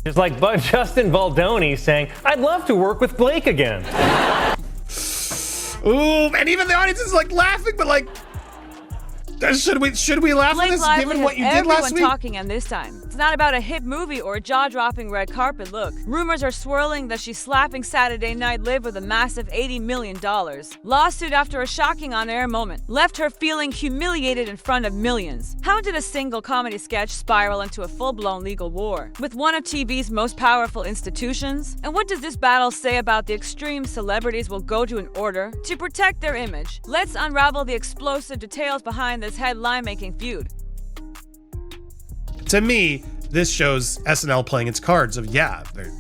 It's like Justin Baldoni saying, I'd love to work with Blake again. Ooh, and even the audience is like laughing, but like, should we laugh at this given what you did last week? Everyone talking, and this time it's not about a hit movie or a jaw-dropping red carpet look. Rumors are swirling that she's slapping Saturday Night Live with a massive $80 million. Lawsuit after a shocking on-air moment left her feeling humiliated in front of millions. How did a single comedy sketch spiral into a full-blown legal war with one of TV's most powerful institutions? And what does this battle say about the extreme celebrities will go to in order to protect their image? Let's unravel the explosive details behind this headline-making feud. To me, this shows SNL playing its cards of, yeah, they're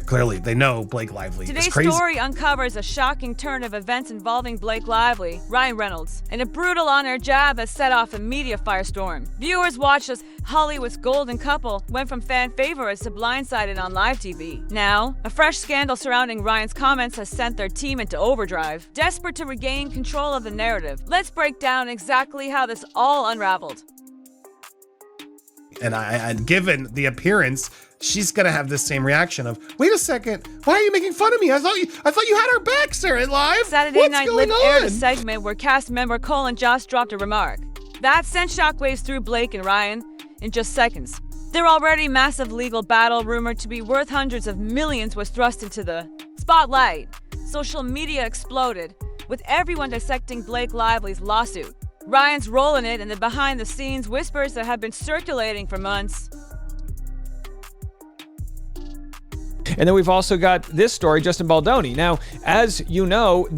clearly, they know Blake Lively is crazy. Today's story uncovers a shocking turn of events involving Blake Lively, Ryan Reynolds, and a brutal on-air jab that set off a media firestorm. Viewers watched as Hollywood's golden couple went from fan favorites to blindsided on live TV. Now, a fresh scandal surrounding Ryan's comments has sent their team into overdrive. Desperate to regain control of the narrative, let's break down exactly how this all unraveled. And given the appearance, she's gonna have this same reaction of, wait a second, why are you making fun of me? I thought you had our back, Sarah, live. Saturday Night Live aired a segment where cast member Colin Jost dropped a remark that sent shockwaves through Blake and Ryan in just seconds. Their already massive legal battle, rumored to be worth hundreds of millions, was thrust into the spotlight. Social media exploded, with everyone dissecting Blake Lively's lawsuit, Ryan's role in it, and the behind-the-scenes whispers that have been circulating for months. And then we've also got this story, Justin Baldoni. Now, as you know,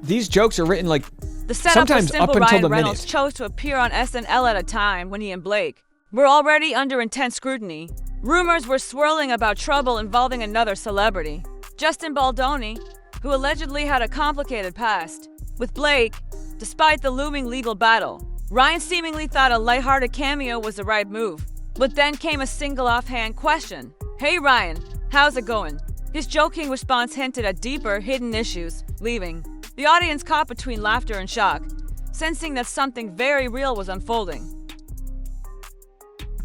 these jokes are written like the setup sometimes was simple. up until Ryan the Reynolds minute. chose to appear on SNL at a time when he and Blake were already under intense scrutiny. Rumors were swirling about trouble involving another celebrity, Justin Baldoni, who allegedly had a complicated past with Blake. Despite the looming legal battle, Ryan seemingly thought a lighthearted cameo was the right move. But then came a single offhand question. Hey Ryan, how's it going? His joking response hinted at deeper, hidden issues, leaving the audience caught between laughter and shock, sensing that something very real was unfolding.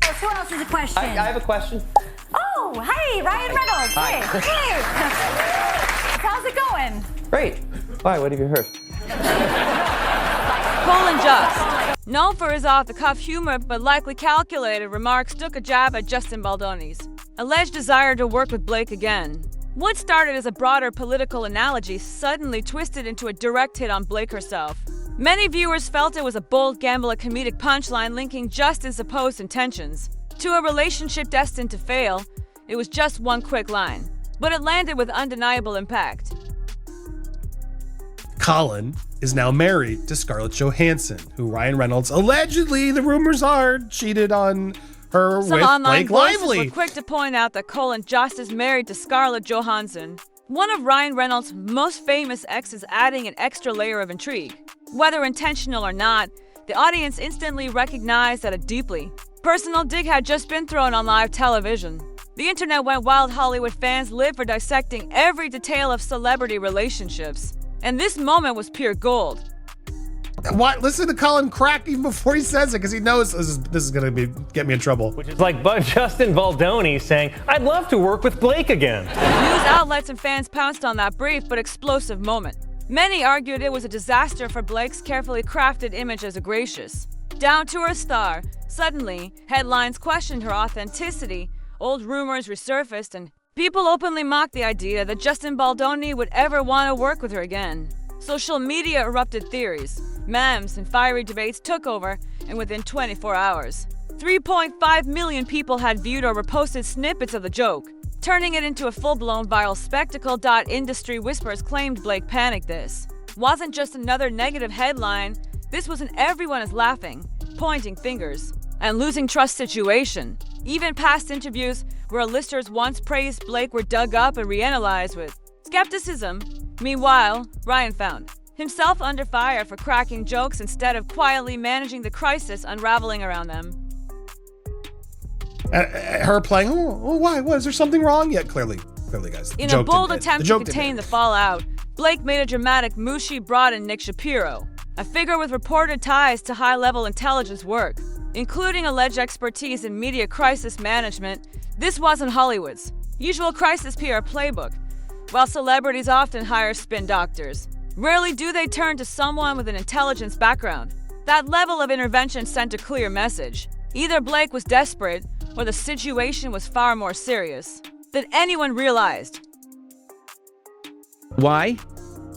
Who else has a question? I have a question. Oh, hey, Ryan Reynolds. Hi. Hey. How's it going? Great. Why? What have you heard? Colin Jost, known for his off-the-cuff humor but likely calculated remarks, took a jab at Justin Baldoni's alleged desire to work with Blake again. What started as a broader political analogy suddenly twisted into a direct hit on Blake herself. Many viewers felt it was a bold gamble, a comedic punchline linking Justin's supposed intentions to a relationship destined to fail. It was just one quick line, but it landed with undeniable impact. Colin is now married to Scarlett Johansson, who Ryan Reynolds allegedly, the rumors are, cheated on her Some with online Blake voices Lively. were quick to point out that Colin Jost is married to Scarlett Johansson, one of Ryan Reynolds' most famous exes, adding an extra layer of intrigue. Whether intentional or not, the audience instantly recognized that a deeply personal dig had just been thrown on live television. The internet went wild. Hollywood fans live for dissecting every detail of celebrity relationships. And this moment was pure gold. What? Listen to Colin crack even before he says it, because he knows this is going to get me in trouble. Which is like Justin Baldoni saying, I'd love to work with Blake again. News outlets and fans pounced on that brief but explosive moment. Many argued it was a disaster for Blake's carefully crafted image as a gracious, down-to-earth star. Suddenly, headlines questioned her authenticity, old rumors resurfaced, and people openly mocked the idea that Justin Baldoni would ever want to work with her again. Social media erupted, theories, memes, and fiery debates took over, and within 24 hours, 3.5 million people had viewed or reposted snippets of the joke, turning it into a full-blown viral spectacle. Industry whispers claimed Blake panicked. This wasn't just another negative headline. This was an everyone is laughing, pointing fingers, and losing trust situation. Even past interviews where listeners once praised Blake were dug up and reanalyzed with skepticism. Meanwhile, Ryan found himself under fire for cracking jokes instead of quietly managing the crisis unraveling around them. Her playing, why? Is there something wrong? Yeah, clearly, guys. In a bold attempt to contain the fallout, Blake made a dramatic move. She brought in Nick Shapiro, a figure with reported ties to high-level intelligence work, including alleged expertise in media crisis management. This wasn't Hollywood's usual crisis PR playbook. While celebrities often hire spin doctors, rarely do they turn to someone with an intelligence background. That level of intervention sent a clear message. Either Blake was desperate, or the situation was far more serious than anyone realized. Why?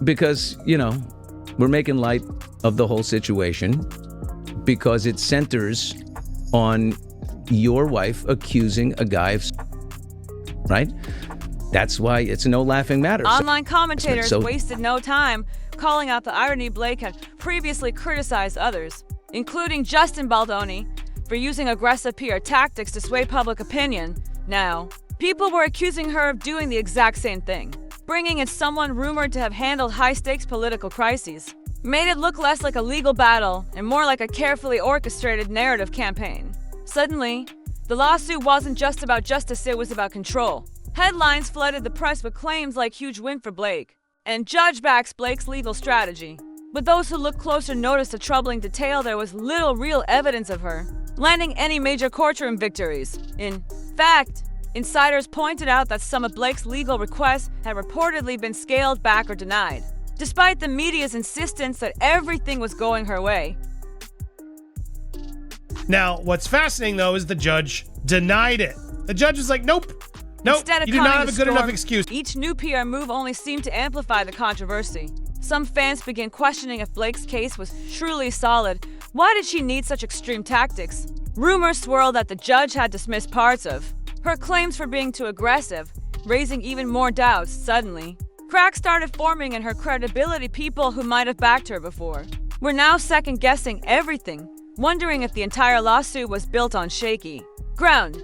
Because, we're making light of the whole situation because it centers on your wife accusing a guy of, right? That's why it's no laughing matter. Online commentators wasted no time calling out the irony Blake had previously criticized others, including Justin Baldoni, for using aggressive PR tactics to sway public opinion. Now, people were accusing her of doing the exact same thing, bringing in someone rumored to have handled high-stakes political crises, made it look less like a legal battle and more like a carefully orchestrated narrative campaign. Suddenly, the lawsuit wasn't just about justice, it was about control. Headlines flooded the press with claims like huge win for Blake, and judge backs Blake's legal strategy. But those who looked closer noticed a troubling detail: there was little real evidence of her landing any major courtroom victories. In fact, insiders pointed out that some of Blake's legal requests had reportedly been scaled back or denied, despite the media's insistence that everything was going her way. Now, what's fascinating, though, is the judge denied it. The judge was like, nope, Instead of you do not calming have a the good enough storm, excuse. Each new PR move only seemed to amplify the controversy. Some fans began questioning if Blake's case was truly solid. Why did she need such extreme tactics? Rumors swirled that the judge had dismissed parts of her claims for being too aggressive, raising even more doubts. Suddenly, cracks started forming in her credibility. People who might have backed her before were now second-guessing everything, wondering if the entire lawsuit was built on shaky ground.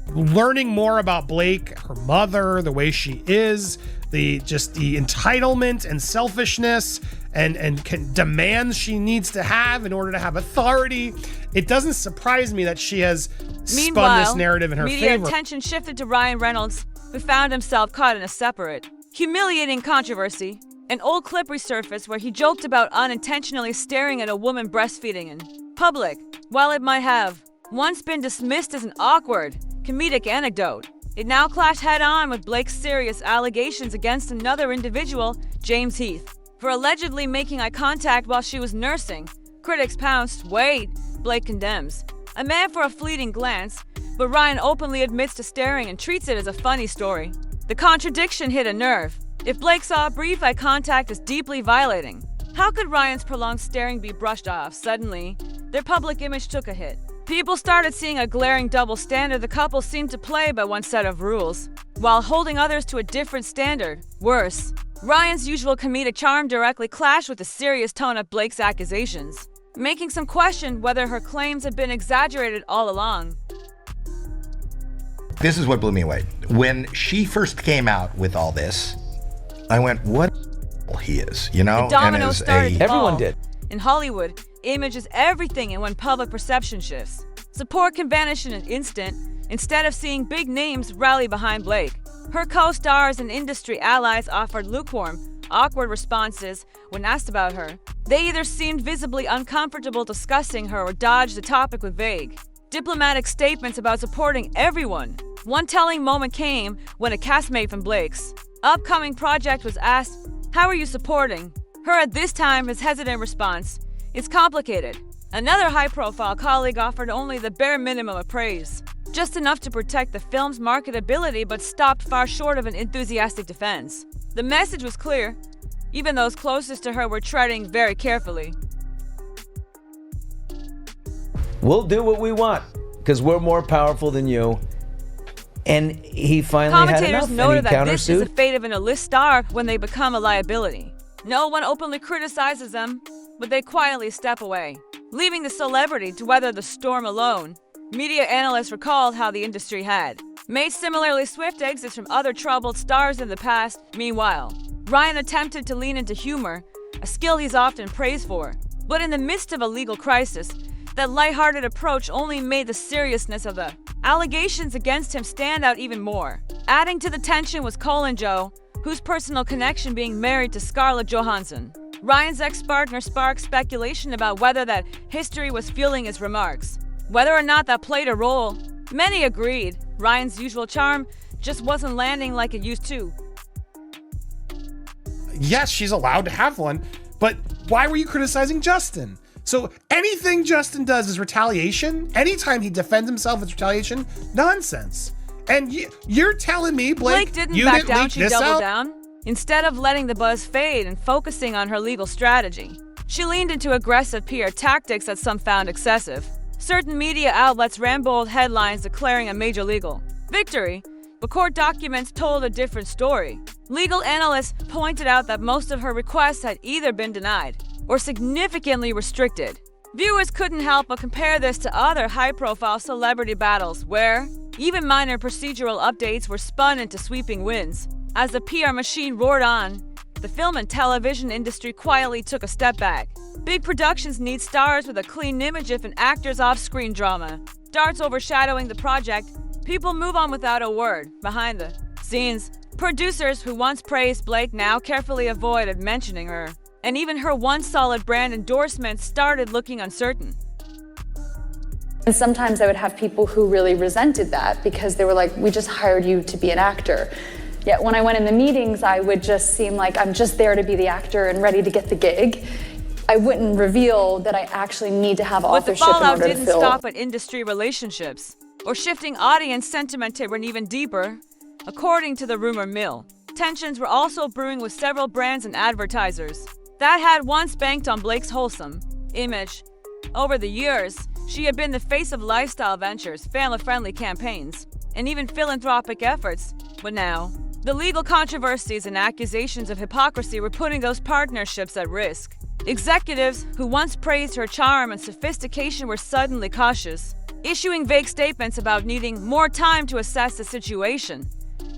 Learning more about Blake, her mother, the way she is, the entitlement and selfishness and demands she needs to have in order to have authority. It doesn't surprise me that she has spun this narrative in her media favor. attention shifted to Ryan Reynolds, who found himself caught in a separate, humiliating controversy. An old clip resurfaced where he joked about unintentionally staring at a woman breastfeeding in public. While it might have once been dismissed as an awkward, comedic anecdote, it now clashed head-on with Blake's serious allegations against another individual, James Heath, for allegedly making eye contact while she was nursing. Critics pounced. Wait, Blake condemns a man for a fleeting glance, but Ryan openly admits to staring and treats it as a funny story. The contradiction hit a nerve. If Blake saw brief eye contact as deeply violating, how could Ryan's prolonged staring be brushed off? Suddenly, their public image took a hit. People started seeing a glaring double standard. The couple seemed to play by one set of rules, while holding others to a different standard. Worse, Ryan's usual comedic charm directly clashed with the serious tone of Blake's accusations, making some question whether her claims had been exaggerated all along. This is what blew me away. When she first came out with all this, I went, what he is, The domino started to fall. Everyone did. In Hollywood, image is everything, and when public perception shifts, support can vanish in an instant. Instead of seeing big names rally behind Blake, her co-stars and industry allies offered lukewarm, awkward responses when asked about her. They either seemed visibly uncomfortable discussing her or dodged the topic with vague, diplomatic statements about supporting everyone. One telling moment came when a castmate from Blake's upcoming project was asked, "How are you supporting her?" At this time, his hesitant response, "It's complicated." Another high-profile colleague offered only the bare minimum of praise, just enough to protect the film's marketability, but stopped far short of an enthusiastic defense. The message was clear. Even those closest to her were treading very carefully. We'll do what we want because we're more powerful than you. And he finally had enough, Commentators noted and he that this is the countersued. fate of an A-list star when they become a liability. No one openly criticizes them, but they quietly step away, leaving the celebrity to weather the storm alone. Media analysts recalled how the industry had made similarly swift exits from other troubled stars in the past. Meanwhile, Ryan attempted to lean into humor, a skill he's often praised for. But in the midst of a legal crisis, that lighthearted approach only made the seriousness of the allegations against him stand out even more. Adding to the tension was Colin Joe, whose personal connection being married to Scarlett Johansson. Ryan's ex-partner sparked speculation about whether that history was fueling his remarks. Whether or not that played a role, many agreed Ryan's usual charm just wasn't landing like it used to. Yes, she's allowed to have one, but why were you criticizing Justin? So anything Justin does is retaliation? Anytime he defends himself, it's retaliation? Nonsense. And you're telling me, Blake didn't you back didn't down, leak she this doubled out? down. Instead of letting the buzz fade and focusing on her legal strategy, she leaned into aggressive PR tactics that some found excessive. Certain media outlets ran bold headlines declaring a major legal victory, but court documents told a different story. Legal analysts pointed out that most of her requests had either been denied or significantly restricted. Viewers couldn't help but compare this to other high-profile celebrity battles where even minor procedural updates were spun into sweeping wins. As the PR machine roared on, the film and television industry quietly took a step back. Big productions need stars with a clean image if an actor's off-screen drama starts overshadowing the project, people move on without a word. Behind the scenes, producers who once praised Blake now carefully avoided mentioning her. And even her once solid brand endorsement started looking uncertain. And sometimes I would have people who really resented that because they were like, we just hired you to be an actor. Yet when I went in the meetings, I would just seem like I'm just there to be the actor and ready to get the gig. I wouldn't reveal that I actually need to have But the authorship in fallout order to didn't fill. stop at industry relationships or shifting audience sentiment to run even deeper. According to the rumor mill, tensions were also brewing with several brands and advertisers that had once banked on Blake's wholesome image. Over the years, she had been the face of lifestyle ventures, family-friendly campaigns, and even philanthropic efforts. But now, the legal controversies and accusations of hypocrisy were putting those partnerships at risk. Executives who once praised her charm and sophistication were suddenly cautious, issuing vague statements about needing more time to assess the situation.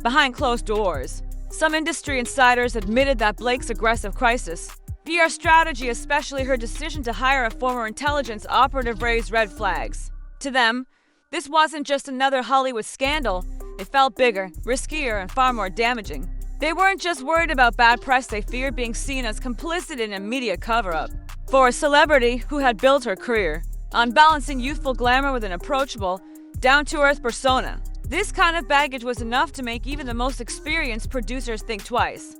Behind closed doors, some industry insiders admitted that Blake's aggressive crisis PR strategy, especially her decision to hire a former intelligence operative, raised red flags. To them, this wasn't just another Hollywood scandal. It felt bigger, riskier, and far more damaging. They weren't just worried about bad press, they feared being seen as complicit in a media cover-up. For a celebrity who had built her career on balancing youthful glamour with an approachable, down-to-earth persona, this kind of baggage was enough to make even the most experienced producers think twice.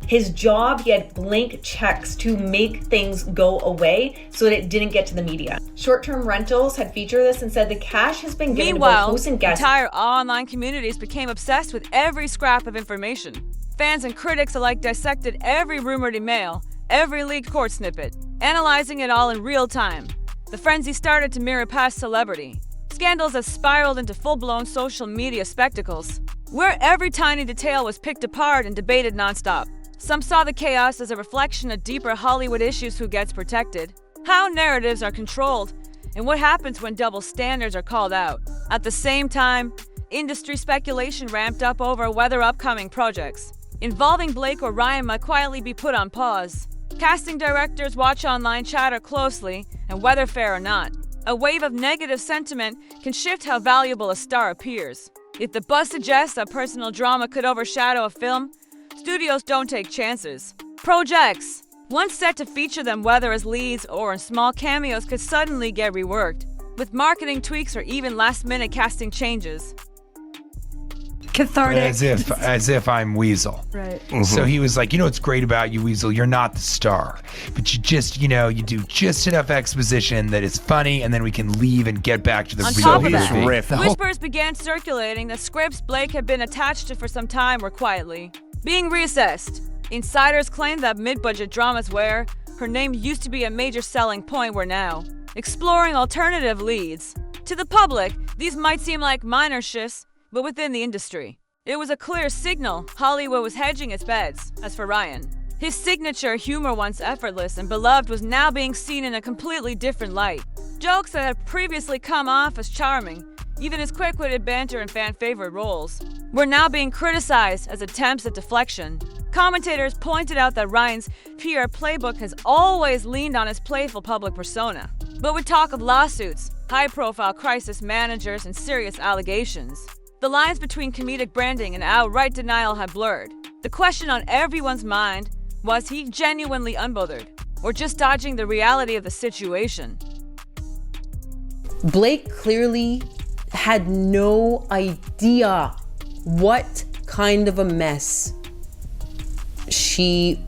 His job, he had blank checks to make things go away so that it didn't get to the media. Short-term rentals had featured this and said the cash has been given to both hosts and guests. Entire online communities became obsessed with every scrap of information. Fans and critics alike dissected every rumored email, every leaked court snippet, analyzing it all in real time. The frenzy started to mirror past celebrity scandals that spiraled into full-blown social media spectacles, where every tiny detail was picked apart and debated nonstop. Some saw the chaos as a reflection of deeper Hollywood issues: who gets protected, how narratives are controlled, and what happens when double standards are called out. At the same time, industry speculation ramped up over whether upcoming projects involving Blake or Ryan might quietly be put on pause. Casting directors watch online chatter closely, and whether fair or not, a wave of negative sentiment can shift how valuable a star appears. If the buzz suggests that personal drama could overshadow a film, studios don't take chances. Projects, once set to feature them whether as leads or in small cameos, could suddenly get reworked, with marketing tweaks or even last-minute casting changes. Cathartic. As if I'm Weasel. Right. So he was like, what's great about you, Weasel? You're not the star, but you just, you do just enough exposition that it's funny, and then we can leave and get back to the On real top of movie. that, whispers began circulating that scripts Blake had been attached to for some time were quietly being reassessed. Insiders claimed that mid-budget dramas where her name used to be a major selling point were now exploring alternative leads. To the public, these might seem like minor shifts, but within the industry, it was a clear signal Hollywood was hedging its bets. As for Ryan, his signature humor, once effortless and beloved, was now being seen in a completely different light. Jokes that had previously come off as charming, even his quick-witted banter and fan-favorite roles, were now being criticized as attempts at deflection. Commentators pointed out that Ryan's PR playbook has always leaned on his playful public persona. But with talk of lawsuits, high-profile crisis managers, and serious allegations, the lines between comedic branding and outright denial had blurred. The question on everyone's mind Was he genuinely unbothered, or just dodging the reality of the situation? Blake clearly had no idea what kind of a mess she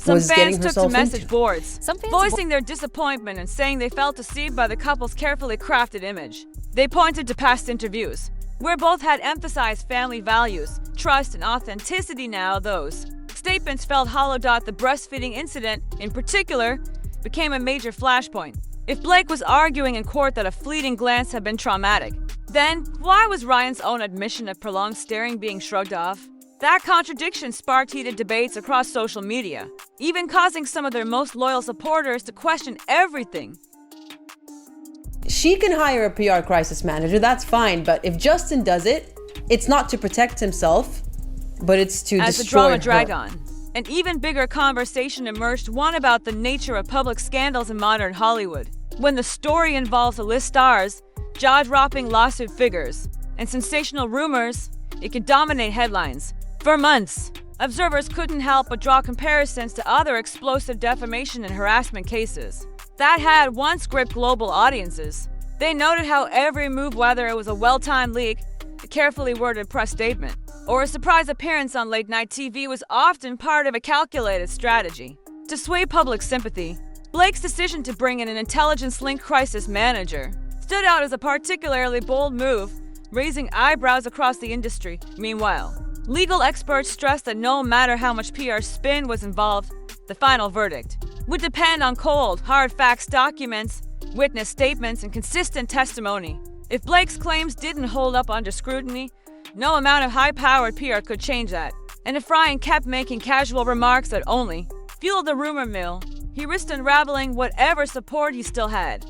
was getting herself into. Some fans took to message boards, voicing their disappointment and saying they felt deceived by the couple's carefully crafted image. They pointed to past interviews, where both had emphasized family values, trust, and authenticity. Now those statements felt hollow. The breastfeeding incident, in particular, became a major flashpoint. If Blake was arguing in court that a fleeting glance had been traumatic, then why was Ryan's own admission of prolonged staring being shrugged off? That contradiction sparked heated debates across social media, even causing some of their most loyal supporters to question everything. She can hire a PR crisis manager, that's fine, but if Justin does it, it's not to protect himself, but it's to destroy her. As the drama dragged on, an even bigger conversation emerged, one about the nature of public scandals in modern Hollywood. When the story involves A-list stars, jaw-dropping lawsuit figures, and sensational rumors, it can dominate headlines. For months, observers couldn't help but draw comparisons to other explosive defamation and harassment cases that had once gripped global audiences. They noted how every move, whether it was a well-timed leak, a carefully worded press statement, or a surprise appearance on late-night TV, was often part of a calculated strategy to sway public sympathy. Blake's decision to bring in an intelligence-linked crisis manager stood out as a particularly bold move, raising eyebrows across the industry. Meanwhile, legal experts stressed that no matter how much PR spin was involved, the final verdict would depend on cold, hard facts, documents, witness statements, and consistent testimony. If Blake's claims didn't hold up under scrutiny, no amount of high-powered PR could change that. And if Ryan kept making casual remarks that only fueled the rumor mill, he risked unraveling whatever support he still had.